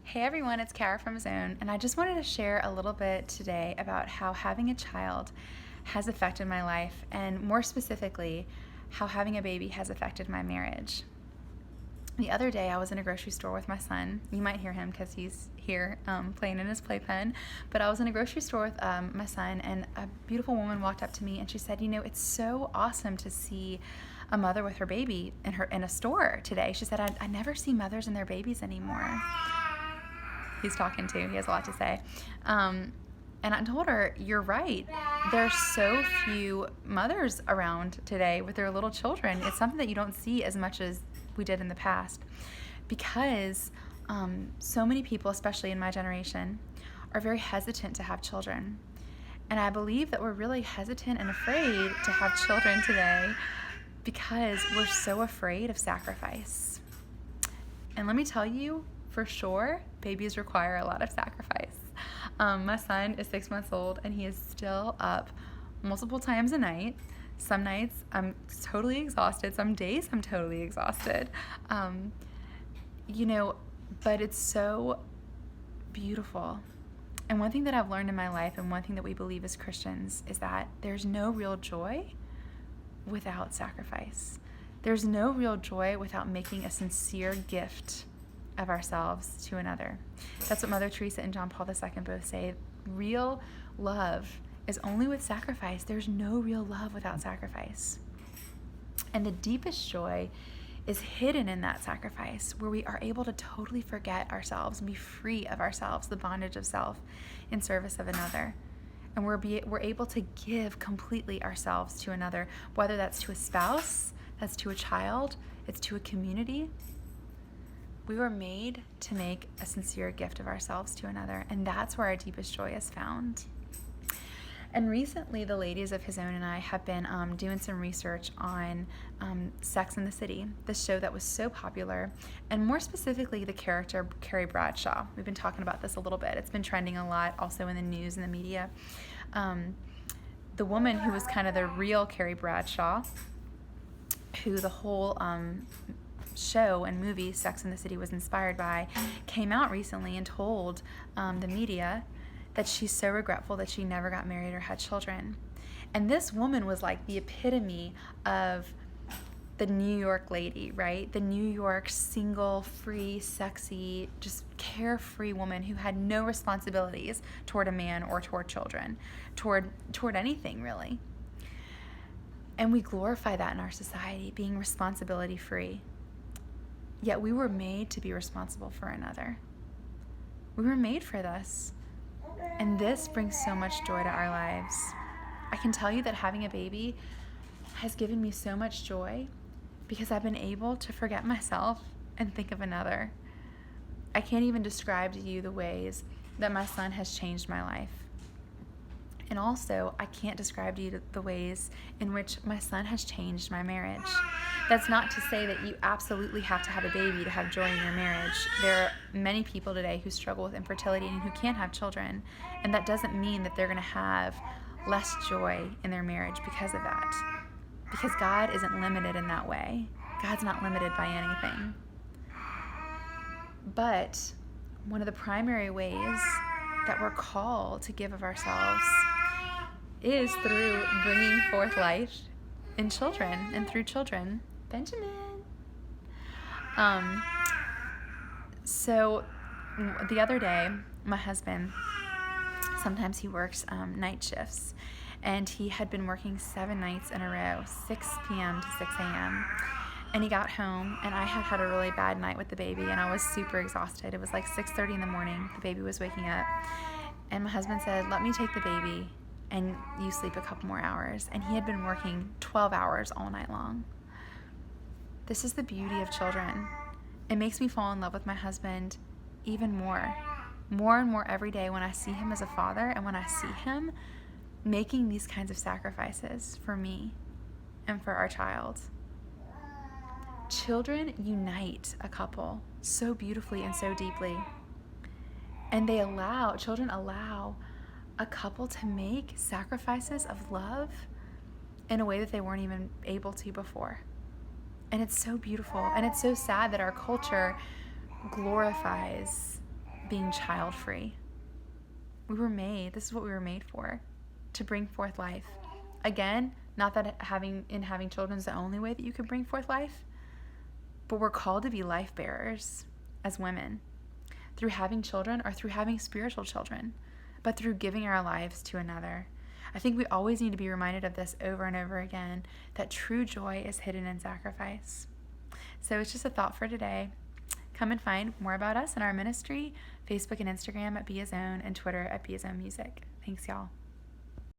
Hey everyone, it's Kara from Zone, and I just wanted to share a little bit today about how having a child has affected my life, and more specifically, how having a baby has affected my marriage. The other day, I was in a grocery store with my son. You might hear him because he's here playing in his playpen. But I was in a grocery store with my son, and a beautiful woman walked up to me and she said, it's so awesome to see a mother with her baby in a store today. She said, I never see mothers and their babies anymore. He's talking too. He has a lot to say. And I told her, you're right. There's so few mothers around today with their little children. It's something that you don't see as much as we did in the past because so many people, especially in my generation, are very hesitant to have children. And I believe that we're really hesitant and afraid to have children today because we're so afraid of sacrifice. And let me tell you, for sure, babies require a lot of sacrifice. My son is 6 months old and he is still up multiple times a night. Some nights I'm totally exhausted. Some days I'm totally exhausted. But it's so beautiful. And one thing that I've learned in my life, and one thing that we believe as Christians, is that there's no real joy without sacrifice. There's no real joy without making a sincere gift of ourselves to another. That's what Mother Teresa and John Paul II both say. Real love is only with sacrifice. There's no real love without sacrifice. And the deepest joy is hidden in that sacrifice, where we are able to totally forget ourselves and be free of ourselves, the bondage of self, in service of another. And we're able to give completely ourselves to another, whether that's to a spouse, that's to a child, it's to a community. We were made to make a sincere gift of ourselves to another, and that's where our deepest joy is found. And recently, the ladies of His Own and I have been doing some research on Sex and the City, the show that was so popular, and more specifically, the character Carrie Bradshaw. We've been talking about this a little bit. It's been trending a lot, also in the news and the media. The woman who was kind of the real Carrie Bradshaw, who the whole show and movie Sex and the City was inspired by, came out recently and told the media that she's so regretful that she never got married or had children. And this woman was like the epitome of the New York lady, right? The New York single, free, sexy, just carefree woman who had no responsibilities toward a man or toward children, toward anything really. And we glorify that in our society, being responsibility free. Yet we were made to be responsible for another. We were made for this. And this brings so much joy to our lives. I can tell you that having a baby has given me so much joy because I've been able to forget myself and think of another. I can't even describe to you the ways that my son has changed my life. And also, I can't describe to you the ways in which my son has changed my marriage. That's not to say that you absolutely have to have a baby to have joy in your marriage. There are many people today who struggle with infertility and who can't have children, and that doesn't mean that they're going to have less joy in their marriage because of that. Because God isn't limited in that way. God's not limited by anything. But one of the primary ways that we're called to give of ourselves is through bringing forth life in children and through children. Benjamin. So the other day, my husband, sometimes he works night shifts, and he had been working 7 nights in a row, 6 p.m. to 6 a.m. And he got home, and I had had a really bad night with the baby, and I was super exhausted. It was like 6:30 in the morning. The baby was waking up. And my husband said, let me take the baby, and you sleep a couple more hours. And he had been working 12 hours all night long. This is the beauty of children. It makes me fall in love with my husband even more and more every day when I see him as a father and when I see him making these kinds of sacrifices for me and for our child. Children unite a couple so beautifully and so deeply. And children allow a couple to make sacrifices of love in a way that they weren't even able to before. And it's so beautiful. And it's so sad that our culture glorifies being child free. This is what we were made for, to bring forth life. Again, not that having children is the only way that you can bring forth life, but we're called to be life bearers as women through having children or through having spiritual children, but through giving our lives to another. I think we always need to be reminded of this over and over again, that true joy is hidden in sacrifice. So it's just a thought for today. Come and find more about us and our ministry, Facebook and Instagram at Be His Own, and Twitter at Be His Own Music. Thanks, y'all.